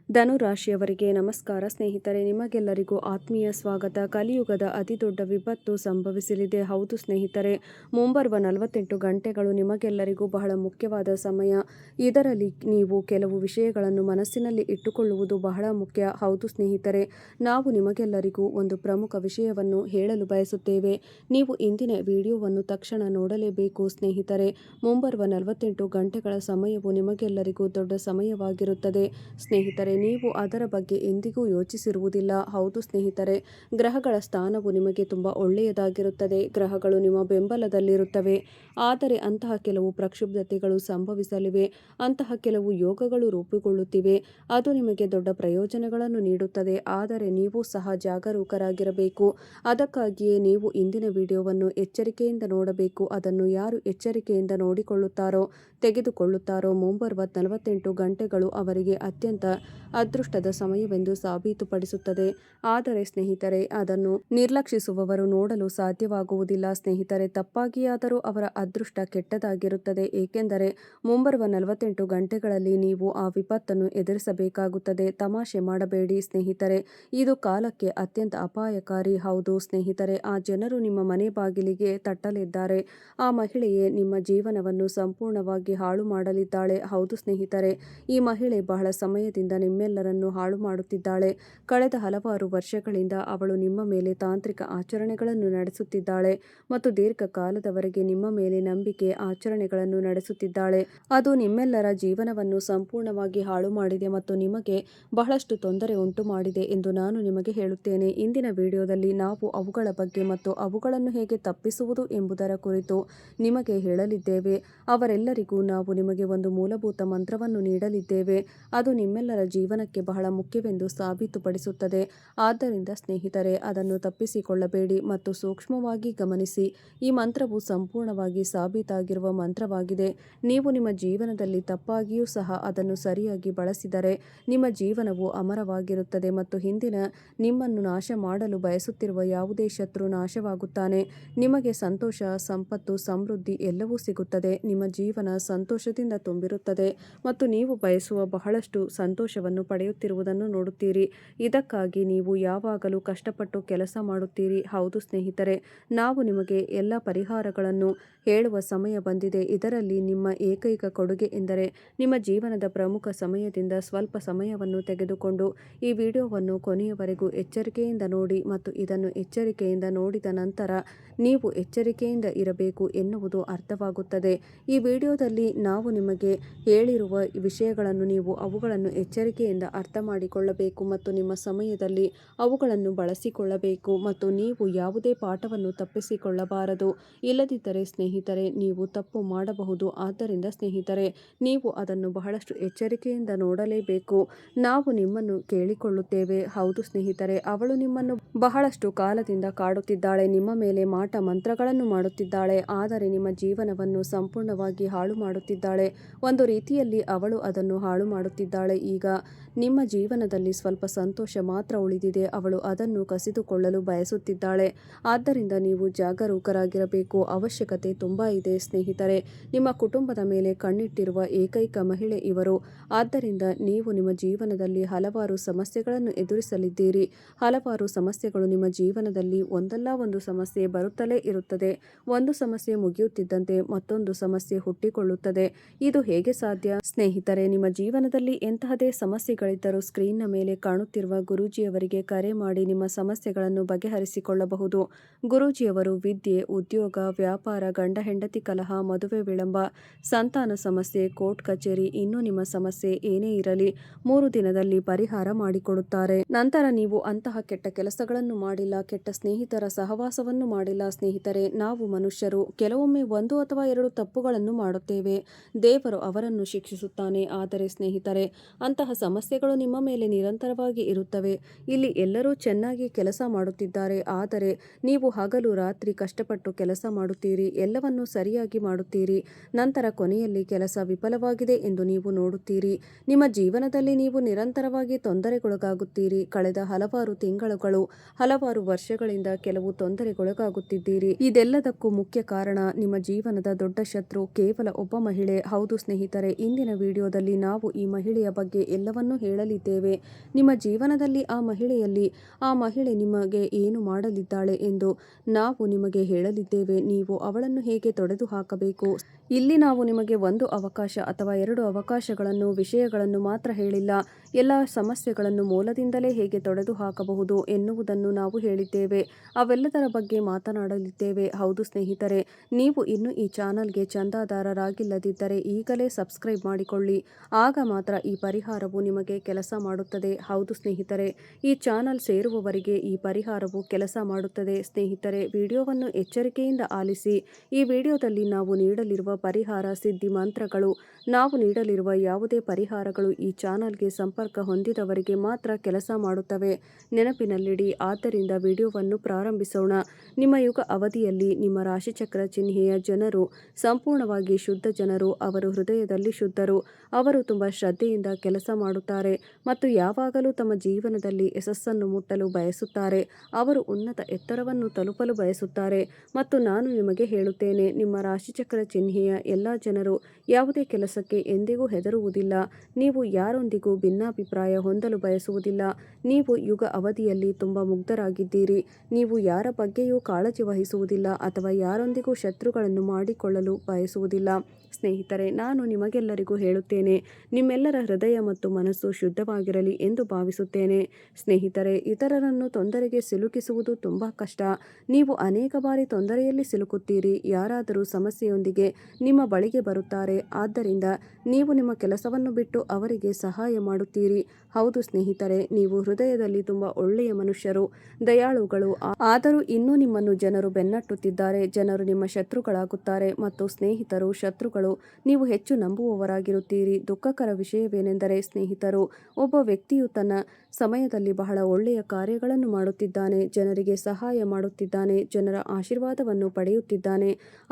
ಧನುರಾಶಿಯವರಿಗೆ ನಮಸ್ಕಾರ ಸ್ನೇಹಿತರೆ, ನಿಮಗೆಲ್ಲರಿಗೂ ಆತ್ಮೀಯ ಸ್ವಾಗತ. ಕಲಿಯುಗದ ಅತಿ ದೊಡ್ಡ ವಿಪತ್ತು ಸಂಭವಿಸಲಿದೆ. ಹೌದು ಸ್ನೇಹಿತರೆ, ಮುಂಬರುವ 48 ಗಂಟೆಗಳು ನಿಮಗೆಲ್ಲರಿಗೂ ಬಹಳ ಮುಖ್ಯವಾದ ಸಮಯ. ಇದರಲ್ಲಿ ನೀವು ಕೆಲವು ವಿಷಯಗಳನ್ನು ಮನಸ್ಸಿನಲ್ಲಿ ಇಟ್ಟುಕೊಳ್ಳುವುದು ಬಹಳ ಮುಖ್ಯ. ಹೌದು ಸ್ನೇಹಿತರೆ, ನಾವು ನಿಮಗೆಲ್ಲರಿಗೂ ಒಂದು ಪ್ರಮುಖ ವಿಷಯವನ್ನು ಹೇಳಲು ಬಯಸುತ್ತೇವೆ. ನೀವು ಇಂದಿನ ವಿಡಿಯೋವನ್ನು ತಕ್ಷಣ ನೋಡಲೇಬೇಕು ಸ್ನೇಹಿತರೆ. ಮುಂಬರುವ 48 ಗಂಟೆಗಳ ಸಮಯವು ನಿಮಗೆಲ್ಲರಿಗೂ ದೊಡ್ಡ ಸಮಯವಾಗಿರುತ್ತದೆ ಸ್ನೇಹಿತರೆ. ನೀವು ಅದರ ಬಗ್ಗೆ ಎಂದಿಗೂ ಯೋಚಿಸಿರುವುದಿಲ್ಲ. ಹೌದು ಸ್ನೇಹಿತರೆ, ಗ್ರಹಗಳ ಸ್ಥಾನವು ನಿಮಗೆ ತುಂಬ ಒಳ್ಳೆಯದಾಗಿರುತ್ತದೆ. ಗ್ರಹಗಳು ನಿಮ್ಮ ಬೆಂಬಲದಲ್ಲಿರುತ್ತವೆ. ಆದರೆ ಅಂತಹ ಕೆಲವು ಪ್ರಕ್ಷುಬ್ಧತೆಗಳು ಸಂಭವಿಸಲಿವೆ. ಅಂತಹ ಕೆಲವು ಯೋಗಗಳು ರೂಪುಗೊಳ್ಳುತ್ತಿವೆ. ಅದು ನಿಮಗೆ ದೊಡ್ಡ ಪ್ರಯೋಜನಗಳನ್ನು ನೀಡುತ್ತದೆ. ಆದರೆ ನೀವು ಸಹ ಜಾಗರೂಕರಾಗಿರಬೇಕು. ಅದಕ್ಕಾಗಿಯೇ ನೀವು ಇಂದಿನ ವಿಡಿಯೋವನ್ನು ಎಚ್ಚರಿಕೆಯಿಂದ ನೋಡಬೇಕು. ಅದನ್ನು ಯಾರು ಎಚ್ಚರಿಕೆಯಿಂದ ನೋಡಿಕೊಳ್ಳುತ್ತಾರೋ, ತೆಗೆದುಕೊಳ್ಳುತ್ತಾರೋ, ಮುಂಬರುವ 48 ಗಂಟೆಗಳು ಅವರಿಗೆ ಅತ್ಯಂತ ಅದೃಷ್ಟದ ಸಮಯವೆಂದು ಸಾಬೀತುಪಡಿಸುತ್ತದೆ. ಆದರೆ ಸ್ನೇಹಿತರೆ, ಅದನ್ನು ನಿರ್ಲಕ್ಷಿಸುವವರು ನೋಡಲು ಸಾಧ್ಯವಾಗುವುದಿಲ್ಲ ಸ್ನೇಹಿತರೆ. ತಪ್ಪಾಗಿಯಾದರೂ ಅವರ ಅದೃಷ್ಟ ಕೆಟ್ಟದಾಗಿರುತ್ತದೆ. ಏಕೆಂದರೆ ಮುಂಬರುವ 48 ಗಂಟೆಗಳಲ್ಲಿ ನೀವು ಆ ವಿಪತ್ತನ್ನು ಎದುರಿಸಬೇಕಾಗುತ್ತದೆ. ತಮಾಷೆ ಮಾಡಬೇಡಿ ಸ್ನೇಹಿತರೆ, ಇದು ಕಾಲಕ್ಕೆ ಅತ್ಯಂತ ಅಪಾಯಕಾರಿ. ಹೌದು ಸ್ನೇಹಿತರೆ, ಆ ಜನರು ನಿಮ್ಮ ಮನೆ ಬಾಗಿಲಿಗೆ ತಟ್ಟಲಿದ್ದಾರೆ. ಆ ಮಹಿಳೆಯೇ ನಿಮ್ಮ ಜೀವನವನ್ನು ಸಂಪೂರ್ಣವಾಗಿ ಹಾಳು ಮಾಡಲಿದ್ದಾಳೆ. ಹೌದು ಸ್ನೇಹಿತರೆ, ಈ ಮಹಿಳೆ ಬಹಳ ಸಮಯದಿಂದ ನಿಮ್ಮೆಲ್ಲರನ್ನು ಹಾಳು ಮಾಡುತ್ತಿದ್ದಾಳೆ. ಕಳೆದ ಹಲವಾರು ವರ್ಷಗಳಿಂದ ಅವಳು ನಿಮ್ಮ ಮೇಲೆ ತಾಂತ್ರಿಕ ಆಚರಣೆಗಳನ್ನು ನಡೆಸುತ್ತಿದ್ದಾಳೆ ಮತ್ತು ದೀರ್ಘಕಾಲದವರೆಗೆ ನಿಮ್ಮ ಮೇಲೆ ನಂಬಿಕೆ ಆಚರಣೆಗಳನ್ನು ನಡೆಸುತ್ತಿದ್ದಾಳೆ. ಅದು ನಿಮ್ಮೆಲ್ಲರ ಜೀವನವನ್ನು ಸಂಪೂರ್ಣವಾಗಿ ಹಾಳು ಮಾಡಿದೆ ಮತ್ತು ನಿಮಗೆ ಬಹಳಷ್ಟು ತೊಂದರೆ ಉಂಟು ಮಾಡಿದೆ ಎಂದು ನಾನು ನಿಮಗೆ ಹೇಳುತ್ತೇನೆ. ಇಂದಿನ ವಿಡಿಯೋದಲ್ಲಿ ನಾವು ಅವುಗಳ ಬಗ್ಗೆ ಮತ್ತು ಅವುಗಳನ್ನು ಹೇಗೆ ತಪ್ಪಿಸುವುದು ಎಂಬುದರ ಕುರಿತು ನಿಮಗೆ ಹೇಳಲಿದ್ದೇವೆ. ಅವರೆಲ್ಲರಿಗೂ ನಾವು ನಿಮಗೆ ಒಂದು ಮೂಲಭೂತ ಮಂತ್ರವನ್ನು ನೀಡಲಿದ್ದೇವೆ. ಅದು ನಿಮ್ಮೆಲ್ಲರ ಜೀವನಕ್ಕೆ ಬಹಳ ಮುಖ್ಯವೆಂದು ಸಾಬೀತುಪಡಿಸುತ್ತದೆ. ಆದ್ದರಿಂದ ಸ್ನೇಹಿತರೆ, ಅದನ್ನು ತಪ್ಪಿಸಿಕೊಳ್ಳಬೇಡಿ ಮತ್ತು ಸೂಕ್ಷ್ಮವಾಗಿ ಗಮನಿಸಿ. ಈ ಮಂತ್ರವು ಸಂಪೂರ್ಣವಾಗಿ ಸಾಬೀತಾಗಿರುವ ಮಂತ್ರವಾಗಿದೆ. ನೀವು ನಿಮ್ಮ ಜೀವನದಲ್ಲಿ ತಪ್ಪಾಗಿಯೂ ಸಹ ಅದನ್ನು ಸರಿಯಾಗಿ ಬಳಸಿದರೆ ನಿಮ್ಮ ಜೀವನವು ಅಮರವಾಗಿರುತ್ತದೆ ಮತ್ತು ಹಿಂದಿನ ನಿಮ್ಮನ್ನು ನಾಶ ಮಾಡಲು ಬಯಸುತ್ತಿರುವ ಯಾವುದೇ ಶತ್ರು ನಾಶವಾಗುತ್ತಾನೆ. ನಿಮಗೆ ಸಂತೋಷ, ಸಂಪತ್ತು, ಸಮೃದ್ಧಿ ಎಲ್ಲವೂ ಸಿಗುತ್ತದೆ. ನಿಮ್ಮ ಜೀವನ ಸಂತೋಷದಿಂದ ತುಂಬಿರುತ್ತದೆ ಮತ್ತು ನೀವು ಬಯಸುವ ಬಹಳಷ್ಟು ಸಂತೋಷವನ್ನು ಪಡೆಯುತ್ತಿರುವುದನ್ನು ನೋಡುತ್ತೀರಿ. ಇದಕ್ಕಾಗಿ ನೀವು ಯಾವಾಗಲೂ ಕಷ್ಟಪಟ್ಟು ಕೆಲಸ ಮಾಡುತ್ತೀರಿ. ಹೌದು ಸ್ನೇಹಿತರೆ, ನಾವು ನಿಮಗೆ ಎಲ್ಲ ಪರಿಹಾರಗಳನ್ನು ಹೇಳುವ ಸಮಯ ಬಂದಿದೆ. ಇದರಲ್ಲಿ ನಿಮ್ಮ ಏಕೈಕ ಕೊಡುಗೆ ಎಂದರೆ ನಿಮ್ಮ ಜೀವನದ ಪ್ರಮುಖ ಸಮಯದಿಂದ ಸ್ವಲ್ಪ ಸಮಯವನ್ನು ತೆಗೆದುಕೊಂಡು ಈ ವಿಡಿಯೋವನ್ನು ಕೊನೆಯವರೆಗೂ ಎಚ್ಚರಿಕೆಯಿಂದ ನೋಡಿ ಮತ್ತು ಇದನ್ನು ಎಚ್ಚರಿಕೆಯಿಂದ ನೋಡಿದ ನಂತರ ನೀವು ಎಚ್ಚರಿಕೆಯಿಂದ ಇರಬೇಕು ಎನ್ನುವುದು ಅರ್ಥವಾಗುತ್ತದೆ. ಈ ವಿಡಿಯೋದಲ್ಲಿ ನಾವು ನಿಮಗೆ ಹೇಳಿರುವ ವಿಷಯಗಳನ್ನು ನೀವು ಅವುಗಳನ್ನು ಎಚ್ಚರಿಕೆಯಿಂದ ಅರ್ಥ ಮಾಡಿಕೊಳ್ಳಬೇಕು ಮತ್ತು ನಿಮ್ಮ ಸಮಯದಲ್ಲಿ ಅವುಗಳನ್ನು ಬಳಸಿಕೊಳ್ಳಬೇಕು ಮತ್ತು ನೀವು ಯಾವುದೇ ಪಾಠವನ್ನು ತಪ್ಪಿಸಿಕೊಳ್ಳಬಾರದು. ಇಲ್ಲದಿದ್ದರೆ ಸ್ನೇಹಿತರೆ, ನೀವು ತಪ್ಪು ಮಾಡಬಹುದು. ಆದ್ದರಿಂದ ಸ್ನೇಹಿತರೆ, ನೀವು ಅದನ್ನು ಬಹಳಷ್ಟು ಎಚ್ಚರಿಕೆಯಿಂದ ನೋಡಲೇಬೇಕು. ನಾವು ನಿಮ್ಮನ್ನು ಕೇಳಿಕೊಳ್ಳುತ್ತೇವೆ. ಹೌದು ಸ್ನೇಹಿತರೆ, ಅವಳು ನಿಮ್ಮನ್ನು ಬಹಳಷ್ಟು ಕಾಲದಿಂದ ಕಾಡುತ್ತಿದ್ದಾಳೆ. ನಿಮ್ಮ ಮೇಲೆ ಮಾಟ ಮಂತ್ರಗಳನ್ನು ಮಾಡುತ್ತಿದ್ದಾಳೆ. ಆದರೆ ನಿಮ್ಮ ಜೀವನವನ್ನು ಸಂಪೂರ್ಣವಾಗಿ ಹಾಳು ಮಾಡುತ್ತಿದ್ದಾಳೆ. ಒಂದು ರೀತಿಯಲ್ಲಿ ಅವಳು ಅದನ್ನು ಹಾಳು ಮಾಡುತ್ತಿದ್ದಾಳೆ. ಈಗ ನಿಮ್ಮ ಜೀವನದಲ್ಲಿ ಸ್ವಲ್ಪ ಸಂತೋಷ ಮಾತ್ರ ಉಳಿದಿದೆ. ಅವಳು ಅದನ್ನು ಕಸಿದುಕೊಳ್ಳಲು ಬಯಸುತ್ತಿದ್ದಾಳೆ. ಆದ್ದರಿಂದ ನೀವು ಜಾಗರೂಕರಾಗಿರಬೇಕು. ಅವಶ್ಯಕತೆ ತುಂಬಾ ಇದೆ ಸ್ನೇಹಿತರೆ. ನಿಮ್ಮ ಕುಟುಂಬದ ಮೇಲೆ ಕಣ್ಣಿಟ್ಟಿರುವ ಏಕೈಕ ಮಹಿಳೆ ಇವರು. ಆದ್ದರಿಂದ ನೀವು ನಿಮ್ಮ ಜೀವನದಲ್ಲಿ ಹಲವಾರು ಸಮಸ್ಯೆಗಳನ್ನು ಎದುರಿಸಲಿದ್ದೀರಿ. ಹಲವಾರು ಸಮಸ್ಯೆಗಳು ನಿಮ್ಮ ಜೀವನದಲ್ಲಿ ಒಂದಲ್ಲ ಒಂದು ಸಮಸ್ಯೆ ಬರುತ್ತಲೇ ಇರುತ್ತದೆ. ಒಂದು ಸಮಸ್ಯೆ ಮುಗಿಯುತ್ತಿದ್ದಂತೆ ಮತ್ತೊಂದು ಸಮಸ್ಯೆ ಹುಟ್ಟಿಕೊಳ್ಳುತ್ತದೆ. ಇದು ಹೇಗೆ ಸಾಧ್ಯ ಸ್ನೇಹಿತರೆ? ನಿಮ್ಮ ಜೀವನದಲ್ಲಿ ಎಂತಹದೇ ಸಮಸ್ಯೆಗಳಿದ್ದರೂ ಸ್ಕ್ರೀನ್ನ ಮೇಲೆ ಕಾಣುತ್ತಿರುವ ಗುರೂಜಿಯವರಿಗೆ ಕರೆ ಮಾಡಿ ನಿಮ್ಮ ಸಮಸ್ಯೆಗಳನ್ನು ಬಗೆಹರಿಸಿಕೊಳ್ಳಬಹುದು. ಗುರೂಜಿಯವರು ವಿದ್ಯೆ, ಉದ್ಯೋಗ, ವ್ಯಾಪಾರ, ಗಂಡ ಹೆಂಡತಿ ಕಲಹ, ಮದುವೆ ವಿಳಂಬ, ಸಂತಾನ ಸಮಸ್ಯೆ, ಕೋರ್ಟ್ ಕಚೇರಿ, ಇನ್ನೂ ನಿಮ್ಮ ಸಮಸ್ಯೆ ಏನೇ ಇರಲಿ 3 ದಿನದಲ್ಲಿ ಪರಿಹಾರ ಮಾಡಿಕೊಡುತ್ತಾರೆ. ನಂತರ ನೀವು ಅಂತಹ ಕೆಟ್ಟ ಕೆಲಸಗಳನ್ನು ಮಾಡಿಲ್ಲ, ಕೆಟ್ಟ ಸ್ನೇಹಿತರ ಸಹವಾಸವನ್ನು ಮಾಡಿಲ್ಲ. ಸ್ನೇಹಿತರೆ, ನಾವು ಮನುಷ್ಯರು ಕೆಲವೊಮ್ಮೆ 1 ಅಥವಾ 2 ತಪ್ಪುಗಳನ್ನು ಮಾಡುತ್ತೇವೆ. ದೇವರು ಅವರನ್ನು ಶಿಕ್ಷಿಸುತ್ತಾನೆ. ಆದರೆ ಸ್ನೇಹಿತರೆ, ಅಂತಹ ಸಮಸ್ಯೆಗಳು ನಿಮ್ಮ ಮೇಲೆ ನಿರಂತರವಾಗಿ ಇರುತ್ತವೆ. ಇಲ್ಲಿ ಎಲ್ಲರೂ ಚೆನ್ನಾಗಿ ಕೆಲಸ ಮಾಡುತ್ತಿದ್ದಾರೆ. ಆದರೆ ನೀವು ಹಗಲು ರಾತ್ರಿ ಕಷ್ಟಪಟ್ಟು ಕೆಲಸ ಮಾಡುತ್ತೀರಿ, ಎಲ್ಲವನ್ನೂ ಸರಿಯಾಗಿ ಮಾಡುತ್ತೀರಿ. ನಂತರ ಕೊನೆಯಲ್ಲಿ ಕೆಲಸ ವಿಫಲವಾಗಿದೆ ಎಂದು ನೀವು ನೋಡುತ್ತೀರಿ. ನಿಮ್ಮ ಜೀವನದಲ್ಲಿ ನೀವು ನಿರಂತರವಾಗಿ ತೊಂದರೆಗೊಳಗಾಗುತ್ತೀರಿ. ಕಳೆದ ಹಲವಾರು ತಿಂಗಳುಗಳು, ಹಲವಾರು ವರ್ಷಗಳಿಂದ ಕೆಲವು ತೊಂದರೆಗೊಳಗಾಗುತ್ತಿದ್ದೀರಿ. ಇದೆಲ್ಲದಕ್ಕೂ ಮುಖ್ಯ ಕಾರಣ ನಿಮ್ಮ ಜೀವನದ ದೊಡ್ಡ ಶತ್ರು ಕೇವಲ ಒಬ್ಬ ಮಹಿಳೆ. ಹೌದು ಸ್ನೇಹಿತರೆ, ಇಂದಿನ ವಿಡಿಯೋದಲ್ಲಿ ನಾವು ಈ ಮಹಿಳೆಯ ಬಗ್ಗೆ ಎಲ್ಲವನ್ನೂ ಮಂತ್ರವನ್ನು ಹೇಳಲಿದ್ದೇವೆ. ನಿಮ್ಮ ಜೀವನದಲ್ಲಿ ಆ ಮಹಿಳೆ ನಿಮಗೆ ಏನು ಮಾಡಲಿದ್ದಾಳೆ ಎಂದು ನಾವು ನಿಮಗೆ ಹೇಳಲಿದ್ದೇವೆ. ನೀವು ಅವಳನ್ನು ಹೇಗೆ ತೊಡೆದು ಹಾಕಬೇಕು. ಇಲ್ಲಿ ನಾವು ನಿಮಗೆ ಒಂದು ಅವಕಾಶ ಅಥವಾ 2 ಅವಕಾಶಗಳನ್ನು ವಿಷಯಗಳನ್ನು ಮಾತ್ರ ಹೇಳಿಲ್ಲ. ಎಲ್ಲ ಸಮಸ್ಯೆಗಳನ್ನು ಮೂಲದಿಂದಲೇ ಹೇಗೆ ತೊಡೆದು ಹಾಕಬಹುದು ಎನ್ನುವುದನ್ನು ನಾವು ಹೇಳಿದ್ದೇವೆ. ಅವೆಲ್ಲದರ ಬಗ್ಗೆ ಮಾತನಾಡಲಿದ್ದೇವೆ. ಹೌದು ಸ್ನೇಹಿತರೆ, ನೀವು ಇನ್ನೂ ಈ ಚಾನಲ್ಗೆ ಚಂದಾದಾರರಾಗಿಲ್ಲದಿದ್ದರೆ ಈಗಲೇ ಸಬ್ಸ್ಕ್ರೈಬ್ ಮಾಡಿಕೊಳ್ಳಿ. ಆಗ ಮಾತ್ರ ಈ ಪರಿಹಾರವು ನಿಮಗೆ ಕೆಲಸ ಮಾಡುತ್ತದೆ. ಹೌದು ಸ್ನೇಹಿತರೆ, ಈ ಚಾನಲ್ ಸೇರುವವರಿಗೆ ಈ ಪರಿಹಾರವು ಕೆಲಸ ಮಾಡುತ್ತದೆ. ಸ್ನೇಹಿತರೆ, ವಿಡಿಯೋವನ್ನು ಎಚ್ಚರಿಕೆಯಿಂದ ಆಲಿಸಿ. ಈ ವಿಡಿಯೋದಲ್ಲಿ ನಾವು ನೀಡಲಿರುವ ಪರಿಹಾರ ಸಿದ್ಧಿ ಮಂತ್ರಗಳು, ನಾವು ನೀಡಲಿರುವ ಯಾವುದೇ ಪರಿಹಾರಗಳು ಈ ಚಾನಲ್ಗೆ ಸಂಪರ್ಕ ಹೊಂದಿದವರಿಗೆ ಮಾತ್ರ ಕೆಲಸ ಮಾಡುತ್ತವೆ. ನೆನಪಿನಲ್ಲಿಡಿ. ಆದ್ದರಿಂದ ವಿಡಿಯೋವನ್ನು ಪ್ರಾರಂಭಿಸೋಣ. ನಿಮ್ಮ ಯುಗ ಅವಧಿಯಲ್ಲಿ ನಿಮ್ಮ ರಾಶಿಚಕ್ರ ಚಿಹ್ನೆಯ ಜನರು ಸಂಪೂರ್ಣವಾಗಿ ಶುದ್ಧ ಜನರು. ಅವರು ಹೃದಯದಲ್ಲಿ ಶುದ್ಧರು. ಅವರು ತುಂಬ ಶ್ರದ್ಧೆಯಿಂದ ಕೆಲಸ ಮಾಡುತ್ತಾರೆ ಮತ್ತು ಯಾವಾಗಲೂ ತಮ್ಮ ಜೀವನದಲ್ಲಿ ಯಶಸ್ಸನ್ನು ಮುಟ್ಟಲು ಬಯಸುತ್ತಾರೆ. ಅವರು ಉನ್ನತ ಎತ್ತರವನ್ನು ತಲುಪಲು ಬಯಸುತ್ತಾರೆ. ಮತ್ತು ನಾನು ನಿಮಗೆ ಹೇಳುತ್ತೇನೆ, ನಿಮ್ಮ ರಾಶಿಚಕ್ರ ಚಿಹ್ನೆಯ ಎಲ್ಲ ಜನರು ಯಾವುದೇ ಕೆಲಸಕ್ಕೆ ಎಂದಿಗೂ ಹೆದರುವುದಿಲ್ಲ. ನೀವು ಯಾರೊಂದಿಗೂ ಭಿನ್ನಾಭಿಪ್ರಾಯ ಹೊಂದಲು ಬಯಸುವುದಿಲ್ಲ. ನೀವು ಯುಗ ಅವಧಿಯಲ್ಲಿ ತುಂಬ ಮುಗ್ಧರಾಗಿದ್ದೀರಿ. ನೀವು ಯಾರ ಬಗ್ಗೆಯೂ ಕಾಳಜಿ ವಹಿಸುವುದಿಲ್ಲ ಅಥವಾ ಯಾರೊಂದಿಗೂ ಶತ್ರುಗಳನ್ನು ಮಾಡಿಕೊಳ್ಳಲು ಬಯಸುವುದಿಲ್ಲ. ಸ್ನೇಹಿತರೆ, ನಾನು ನಿಮಗೆಲ್ಲರಿಗೂ ಹೇಳುತ್ತೇನೆ, ನಿಮ್ಮೆಲ್ಲರ ಹೃದಯ ಮತ್ತು ಮನಸ್ಸು ಶುದ್ಧವಾಗಿರಲಿ ಎಂದು ಭಾವಿಸುತ್ತೇನೆ. ಸ್ನೇಹಿತರೆ, ಇತರರನ್ನು ತೊಂದರೆಗೆ ಸಿಲುಕಿಸುವುದು ತುಂಬ ಕಷ್ಟ. ನೀವು ಅನೇಕ ಬಾರಿ ತೊಂದರೆಯಲ್ಲಿ ಸಿಲುಕುತ್ತೀರಿ. ಯಾರಾದರೂ ಸಮಸ್ಯೆಯೊಂದಿಗೆ ನಿಮ್ಮ ಬಳಿಗೆ ಬರುತ್ತಾರೆ. ಆದ್ದರಿಂದ ನೀವು ನಿಮ್ಮ ಕೆಲಸವನ್ನು ಬಿಟ್ಟು ಅವರಿಗೆ ಸಹಾಯ ಮಾಡುತ್ತೀರಿ. ಹೌದು ಸ್ನೇಹಿತರೆ, ನೀವು ಹೃದಯದಲ್ಲಿ ತುಂಬ ಒಳ್ಳೆಯ ಮನುಷ್ಯರು, ದಯಾಳುಗಳು. ಆದರೂ ಇನ್ನೂ ನಿಮ್ಮನ್ನು ಜನರು ಬೆನ್ನಟ್ಟುತ್ತಿದ್ದಾರೆ. ಜನರು ನಿಮ್ಮ ಶತ್ರುಗಳಾಗುತ್ತಾರೆ ಮತ್ತು ಸ್ನೇಹಿತರು ಶತ್ರುಗಳು. ನೀವು ಹೆಚ್ಚು ನಂಬುವವರಾಗಿರುತ್ತೀರಿ. ದುಃಖಕರ ವಿಷಯವೇನೆಂದರೆ ಸ್ನೇಹಿತರು, ಒಬ್ಬ ವ್ಯಕ್ತಿಯು ತನ್ನ ಸಮಯದಲ್ಲಿ ಬಹಳ ಒಳ್ಳೆಯ ಕಾರ್ಯಗಳನ್ನು ಮಾಡುತ್ತಿದ್ದಾನೆ, ಜನರಿಗೆ ಸಹಾಯ ಮಾಡುತ್ತಿದ್ದಾನೆ, ಜನರ ಆಶೀರ್ವಾದವನ್ನು ಪಡೆಯುತ್ತಿದ್ದಾನೆ.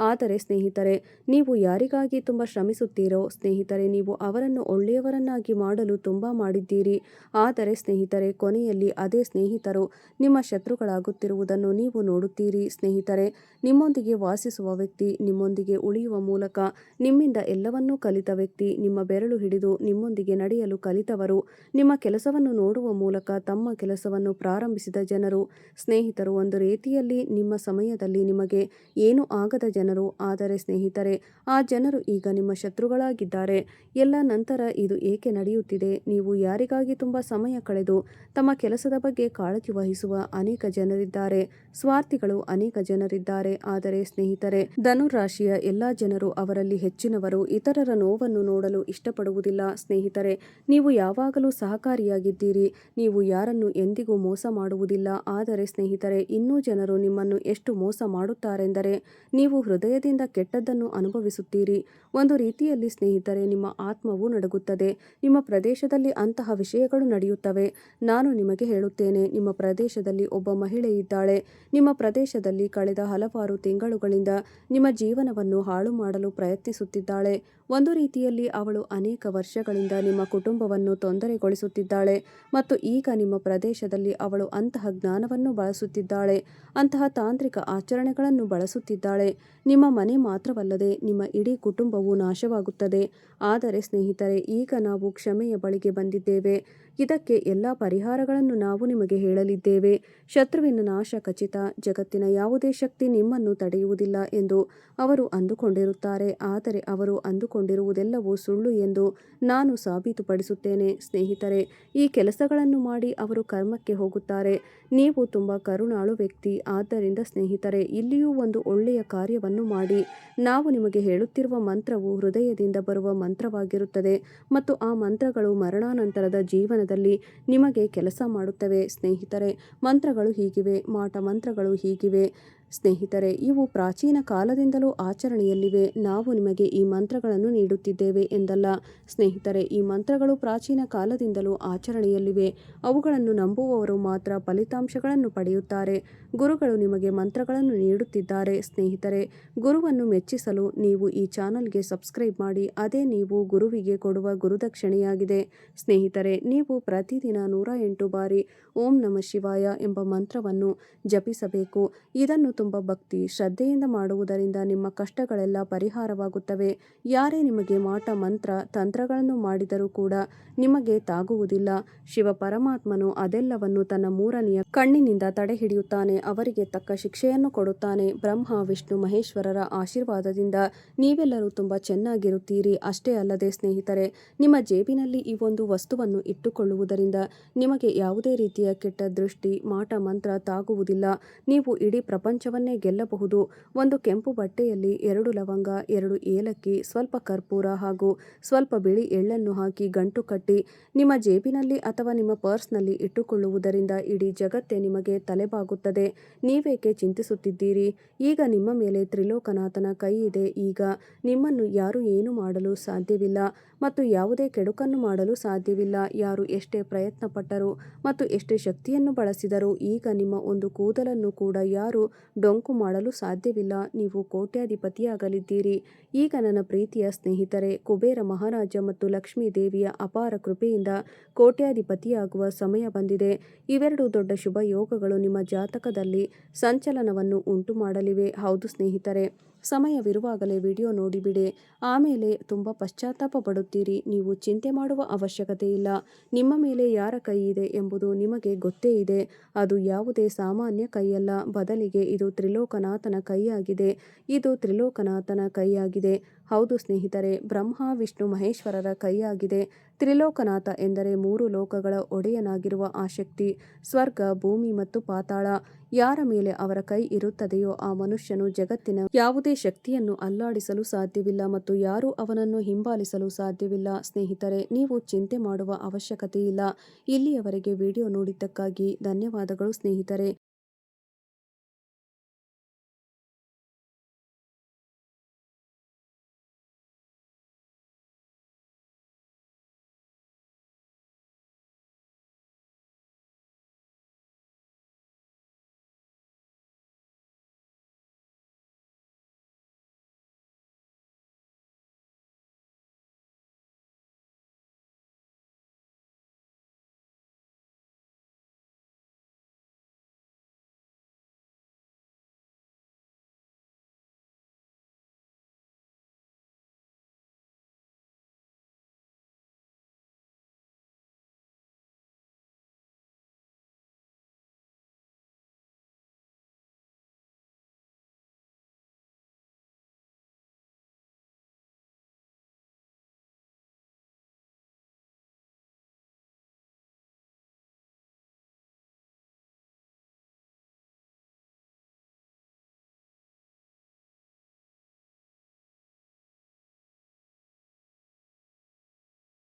ಆದರೆ ಸ್ನೇಹಿತರೆ, ನೀವು ಯಾರಿಗಾಗಿ ತುಂಬ ಶ್ರಮಿಸುತ್ತೀರೋ ಸ್ನೇಹಿತರೆ, ನೀವು ಅವರನ್ನು ಒಳ್ಳೆಯವರನ್ನಾಗಿ ಮಾಡಲು ತುಂಬ ಮಾಡಿದ್ದೀರಿ. ಆದರೆ ಸ್ನೇಹಿತರೆ, ಕೊನೆಯಲ್ಲಿ ಅದೇ ಸ್ನೇಹಿತರು ನಿಮ್ಮ ಶತ್ರುಗಳಾಗುತ್ತಿರುವುದನ್ನು ನೀವು ನೋಡುತ್ತೀರಿ. ಸ್ನೇಹಿತರೆ, ನಿಮ್ಮೊಂದಿಗೆ ವಾಸಿಸುವ ವ್ಯಕ್ತಿ, ನಿಮ್ಮೊಂದಿಗೆ ಉಳಿಯುವ ಮೂಲಕ ನಿಮ್ಮಿಂದ ಎಲ್ಲವನ್ನೂ ಕಲಿತ ವ್ಯಕ್ತಿ, ನಿಮ್ಮ ಬೆರಳು ಹಿಡಿದು ನಿಮ್ಮೊಂದಿಗೆ ನಡೆಯಲು ಕಲಿತವರು, ನಿಮ್ಮ ಕೆಲಸವನ್ನು ನೋಡುವ ಮೂಲಕ ತಮ್ಮ ಕೆಲಸವನ್ನು ಪ್ರಾರಂಭಿಸಿದ ಜನರು, ಸ್ನೇಹಿತರು ಒಂದು ರೀತಿಯಲ್ಲಿ ನಿಮ್ಮ ಸಮಯದಲ್ಲಿ ನಿಮಗೆ ಏನೂ ಆಗದ ಜನರು. ಆದರೆ ಸ್ನೇಹಿತರೆ, ಆ ಜನರು ಈಗ ನಿಮ್ಮ ಶತ್ರುಗಳಾಗಿದ್ದಾರೆ. ಎಲ್ಲ ನಂತರ ಇದು ಏಕೆ ನಡೆಯುತ್ತಿದೆ? ನೀವು ಯಾರಿಗಾಗಿ ತುಂಬ ಸಮಯ ಕಳೆದು ತಮ್ಮ ಕೆಲಸದ ಬಗ್ಗೆ ಕಾಳಜಿ ವಹಿಸುವ ಅನೇಕ ಜನರಿದ್ದಾರೆ. ಸ್ವಾರ್ಥಿಗಳು ಅನೇಕ ಜನರಿದ್ದಾರೆ. ಆದರೆ ಸ್ನೇಹಿತರೆ, ಧನುರಾಶಿಯ ಎಲ್ಲ ಜನರು, ಅವರಲ್ಲಿ ಹೆಚ್ಚಿನವರು ಇತರರ ನೋವನ್ನು ನೋಡಲು ಇಷ್ಟಪಡುವುದಿಲ್ಲ. ಸ್ನೇಹಿತರೆ, ನೀವು ಯಾವಾಗಲೂ ಸಹಕಾರಿಯಾಗಿದ್ದೀರಿ. ನೀವು ಯಾರನ್ನು ಎಂದಿಗೂ ಮೋಸ ಮಾಡುವುದಿಲ್ಲ. ಆದರೆ ಸ್ನೇಹಿತರೆ, ಇನ್ನೂ ಜನರು ನಿಮ್ಮನ್ನು ಎಷ್ಟು ಮೋಸ ಮಾಡುತ್ತಾರೆಂದರೆ ನೀವು ಹೃದಯದಿಂದ ಕೆಟ್ಟದ್ದನ್ನು ಅನುಭವಿಸುತ್ತೀರಿ. ಒಂದು ರೀತಿಯಲ್ಲಿ ಸ್ನೇಹಿತರೆ, ನಿಮ್ಮ ಆತ್ಮವು ನಡುಗುತ್ತದೆ. ನಿಮ್ಮ ಪ್ರದೇಶದಲ್ಲಿ ಅಂತಹ ವಿಷಯಗಳು ನಡೆಯುತ್ತವೆ. ನಾನು ನಿಮಗೆ ಹೇಳುತ್ತೇನೆ, ನಿಮ್ಮ ಪ್ರದೇಶದಲ್ಲಿ ಒಬ್ಬ ಮಹಿಳೆ ಇದ್ದಾಳೆ. ನಿಮ್ಮ ಪ್ರದೇಶದಲ್ಲಿ ಕಳೆದ ಹಲವಾರು ತಿಂಗಳುಗಳಿಂದ ನಿಮ್ಮ ಜೀವನವನ್ನು ಹಾಳು ಮಾಡಲು ಪ್ರಯತ್ನಿಸುತ್ತಿದ್ದಾಳೆ. ಒಂದು ರೀತಿಯಲ್ಲಿ ಅವಳು ಅನೇಕ ವರ್ಷಗಳಿಂದ ನಿಮ್ಮ ಕುಟುಂಬವನ್ನು ತೊಂದರೆಗೊಳಿಸುತ್ತಿದ್ದಾಳೆ ಮತ್ತು ಈಗ ನಿಮ್ಮ ಪ್ರದೇಶದಲ್ಲಿ ಅವಳು ಅಂತಹ ಜ್ಞಾನವನ್ನು ಬಳಸುತ್ತಿದ್ದಾಳೆ, ಅಂತಹ ತಾಂತ್ರಿಕ ಆಚರಣೆಗಳನ್ನು ಬಳಸುತ್ತಿದ್ದಾಳೆ. ನಿಮ್ಮ ಮನೆ ಮಾತ್ರವಲ್ಲದೆ ನಿಮ್ಮ ಇಡೀ ಕುಟುಂಬವು ನಾಶವಾಗುತ್ತದೆ. ಆದರೆ ಸ್ನೇಹಿತರೆ, ಈಗ ನಾವು ಕ್ಷಮೆಯ ಬಳಿಗೆ ಬಂದಿದ್ದೇವೆ. ಇದಕ್ಕೆ ಎಲ್ಲ ಪರಿಹಾರಗಳನ್ನು ನಾವು ನಿಮಗೆ ಹೇಳಲಿದ್ದೇವೆ. ಶತ್ರುವಿನ ನಾಶ ಖಚಿತ. ಜಗತ್ತಿನ ಯಾವುದೇ ಶಕ್ತಿ ನಿಮ್ಮನ್ನು ತಡೆಯುವುದಿಲ್ಲ ಎಂದು ಅವರು ಅಂದುಕೊಂಡಿರುತ್ತಾರೆ. ಆದರೆ ಅವರು ಅಂದುಕೊಂಡಿರುವುದೆಲ್ಲವೂ ಸುಳ್ಳು ಎಂದು ನಾನು ಸಾಬೀತುಪಡಿಸುತ್ತೇನೆ. ಸ್ನೇಹಿತರೆ, ಈ ಕೆಲಸಗಳನ್ನು ಮಾಡಿ ಅವರು ಕರ್ಮಕ್ಕೆ ಹೋಗುತ್ತಾರೆ. ನೀವು ತುಂಬ ಕರುಣಾಳು ವ್ಯಕ್ತಿ. ಆದ್ದರಿಂದ ಸ್ನೇಹಿತರೆ, ಇಲ್ಲಿಯೂ ಒಂದು ಒಳ್ಳೆಯ ಕಾರ್ಯವನ್ನು ಮಾಡಿ. ನಾವು ನಿಮಗೆ ಹೇಳುತ್ತಿರುವ ಮಂತ್ರವು ಹೃದಯದಿಂದ ಬರುವ ಮಂತ್ರವಾಗಿರುತ್ತದೆ ಮತ್ತು ಆ ಮಂತ್ರಗಳು ಮರಣಾನಂತರದ ಜೀವನದಲ್ಲಿ ನಿಮಗೆ ಕೆಲಸ ಮಾಡುತ್ತವೆ. ಸ್ನೇಹಿತರೆ, ಮಂತ್ರಗಳು ಹೀಗಿವೆ, ಮಾಟ ಮಂತ್ರಗಳು ಹೀಗಿವೆ. ಸ್ನೇಹಿತರೆ, ಇವು ಪ್ರಾಚೀನ ಕಾಲದಿಂದಲೂ ಆಚರಣೆಯಲ್ಲಿವೆ. ನಾವು ನಿಮಗೆ ಈ ಮಂತ್ರಗಳನ್ನು ನೀಡುತ್ತಿದ್ದೇವೆ ಎಂದಲ್ಲ. ಸ್ನೇಹಿತರೆ, ಈ ಮಂತ್ರಗಳು ಪ್ರಾಚೀನ ಕಾಲದಿಂದಲೂ ಆಚರಣೆಯಲ್ಲಿವೆ. ಅವುಗಳನ್ನು ನಂಬುವವರು ಮಾತ್ರ ಫಲಿತಾಂಶಗಳನ್ನು ಪಡೆಯುತ್ತಾರೆ. ಗುರುಗಳು ನಿಮಗೆ ಮಂತ್ರಗಳನ್ನು ನೀಡುತ್ತಿದ್ದಾರೆ. ಸ್ನೇಹಿತರೆ, ಗುರುವನ್ನು ಮೆಚ್ಚಿಸಲು ನೀವು ಈ ಚಾನಲ್ಗೆ ಸಬ್ಸ್ಕ್ರೈಬ್ ಮಾಡಿ. ಅದೇ ನೀವು ಗುರುವಿಗೆ ಕೊಡುವ ಗುರುದಕ್ಷಿಣೆಯಾಗಿದೆ. ಸ್ನೇಹಿತರೆ, ನೀವು ಪ್ರತಿದಿನ 108 ಬಾರಿ ಓಂ ನಮಃ ಶಿವಾಯ ಎಂಬ ಮಂತ್ರವನ್ನು ಜಪಿಸಬೇಕು. ಇದನ್ನು ತುಂಬ ಭಕ್ತಿ ಶ್ರದ್ಧೆಯಿಂದ ಮಾಡುವುದರಿಂದ ನಿಮ್ಮ ಕಷ್ಟಗಳೆಲ್ಲ ಪರಿಹಾರವಾಗುತ್ತವೆ. ಯಾರೇ ನಿಮಗೆ ಮಾಟ ಮಂತ್ರ ತಂತ್ರಗಳನ್ನು ಮಾಡಿದರೂ ಕೂಡ ನಿಮಗೆ ತಾಗುವುದಿಲ್ಲ. ಶಿವ ಪರಮಾತ್ಮನು ಅದೆಲ್ಲವನ್ನು ತನ್ನ ಮೂರನೆಯ ಕಣ್ಣಿನಿಂದ ತಡೆಹಿಡಿಯುತ್ತಾನೆ. ಅವರಿಗೆ ತಕ್ಕ ಶಿಕ್ಷೆಯನ್ನು ಕೊಡುತ್ತಾನೆ. ಬ್ರಹ್ಮ ವಿಷ್ಣು ಮಹೇಶ್ವರರ ಆಶೀರ್ವಾದದಿಂದ ನೀವೆಲ್ಲರೂ ತುಂಬ ಚೆನ್ನಾಗಿರುತ್ತೀರಿ. ಅಷ್ಟೇ ಅಲ್ಲದೆ ಸ್ನೇಹಿತರೆ, ನಿಮ್ಮ ಜೇಬಿನಲ್ಲಿ ಈ ಒಂದು ವಸ್ತುವನ್ನು ಇಟ್ಟುಕೊಳ್ಳುವುದರಿಂದ ನಿಮಗೆ ಯಾವುದೇ ರೀತಿಯ ಕೆಟ್ಟ ದೃಷ್ಟಿ ಮಾಟ ಮಂತ್ರ ತಾಗುವುದಿಲ್ಲ. ನೀವು ಇಡೀ ಪ್ರಪಂಚವನ್ನೇ ಗೆಲ್ಲಬಹುದು. ಒಂದು ಕೆಂಪು ಬಟ್ಟೆಯಲ್ಲಿ 2 ಲವಂಗ, 2 ಏಲಕ್ಕಿ, ಸ್ವಲ್ಪ ಕರ್ಪೂರ ಹಾಗೂ ಸ್ವಲ್ಪ ಬಿಳಿ ಎಳ್ಳನ್ನು ಹಾಕಿ ಗಂಟು ಕಟ್ಟಿ ನಿಮ್ಮ ಜೇಬಿನಲ್ಲಿ ಅಥವಾ ನಿಮ್ಮ ಪರ್ಸ್ನಲ್ಲಿ ಇಟ್ಟುಕೊಳ್ಳುವುದರಿಂದ ಇಡೀ ಜಗತ್ತೇ ನಿಮಗೆ ತಲೆಬಾಗುತ್ತದೆ. ನೀವೇಕೆ ಚಿಂತಿಸುತ್ತಿದ್ದೀರಿ? ಈಗ ನಿಮ್ಮ ಮೇಲೆ ತ್ರಿಲೋಕನಾಥನ ಕೈ ಇದೆ. ಈಗ ನಿಮ್ಮನ್ನು ಯಾರು ಏನು ಮಾಡಲು ಸಾಧ್ಯವಿಲ್ಲ ಮತ್ತು ಯಾವುದೇ ಕೆಡುಕನ್ನು ಮಾಡಲು ಸಾಧ್ಯವಿಲ್ಲ. ಯಾರು ಎಷ್ಟೇ ಪ್ರಯತ್ನ ಪಟ್ಟರು ಮತ್ತು ಎಷ್ಟೇ ಶಕ್ತಿಯನ್ನು ಬಳಸಿದರೂ ಈಗ ನಿಮ್ಮ ಒಂದು ಕೂದಲನ್ನು ಕೂಡ ಯಾರು ಡೊಂಕು ಮಾಡಲು ಸಾಧ್ಯವಿಲ್ಲ. ನೀವು ಕೋಟ್ಯಾಧಿಪತಿಯಾಗಲಿದ್ದೀರಿ. ಈಗ ನನ್ನ ಪ್ರೀತಿಯ ಸ್ನೇಹಿತರೆ, ಕುಬೇರ ಮಹಾರಾಜ ಮತ್ತು ಲಕ್ಷ್ಮೀ ದೇವಿಯ ಅಪಾರ ಕೃಪೆಯಿಂದ ಕೋಟ್ಯಾಧಿಪತಿಯಾಗುವ ಸಮಯ ಬಂದಿದೆ. ಇವೆರಡು ದೊಡ್ಡ ಶುಭ ಯೋಗಗಳು ನಿಮ್ಮ ಜಾತಕದಲ್ಲಿ ಸಂಚಲನವನ್ನು ಉಂಟು ಮಾಡಲಿವೆ. ಹೌದು ಸ್ನೇಹಿತರೆ, ಸಮಯವಿರುವಾಗಲೇ ವಿಡಿಯೋ ನೋಡಿಬಿಡಿ. ಆಮೇಲೆ ತುಂಬ ಪಶ್ಚಾತ್ತಾಪ ಪಡುತ್ತೀರಿ. ನೀವು ಚಿಂತೆ ಮಾಡುವ ಅವಶ್ಯಕತೆ ಇಲ್ಲ. ನಿಮ್ಮ ಮೇಲೆ ಯಾರ ಕೈ ಇದೆ ಎಂಬುದು ನಿಮಗೆ ಗೊತ್ತೇ ಇದೆ. ಅದು ಯಾವುದೇ ಸಾಮಾನ್ಯ ಕೈಯಲ್ಲ, ಬದಲಿಗೆ ಇದು ತ್ರಿಲೋಕನಾಥನ ಕೈಯಾಗಿದೆ. ಇದು ತ್ರಿಲೋಕನಾಥನ ಕೈಯಾಗಿದೆ. ಹೌದು ಸ್ನೇಹಿತರೆ, ಬ್ರಹ್ಮ ವಿಷ್ಣು ಮಹೇಶ್ವರರ ಕೈಯಾಗಿದೆ. ತ್ರಿಲೋಕನಾಥ ಎಂದರೆ 3 ಲೋಕಗಳ ಒಡೆಯನಾಗಿರುವ ಆ ಶಕ್ತಿ. ಸ್ವರ್ಗ, ಭೂಮಿ ಮತ್ತು ಪಾತಾಳ. ಯಾರ ಮೇಲೆ ಅವರ ಕೈ ಇರುತ್ತದೆಯೋ ಆ ಮನುಷ್ಯನು ಜಗತ್ತಿನ ಯಾವುದೇ ಶಕ್ತಿಯನ್ನು ಅಲ್ಲಾಡಿಸಲು ಸಾಧ್ಯವಿಲ್ಲ ಮತ್ತು ಯಾರೂ ಅವನನ್ನು ಹಿಂಬಾಲಿಸಲು ಸಾಧ್ಯವಿಲ್ಲ. ಸ್ನೇಹಿತರೆ, ನೀವು ಚಿಂತೆ ಮಾಡುವ ಅವಶ್ಯಕತೆ ಇಲ್ಲ. ಇಲ್ಲಿಯವರೆಗೆ ವಿಡಿಯೋ ನೋಡಿದ್ದಕ್ಕಾಗಿ ಧನ್ಯವಾದಗಳು ಸ್ನೇಹಿತರೆ.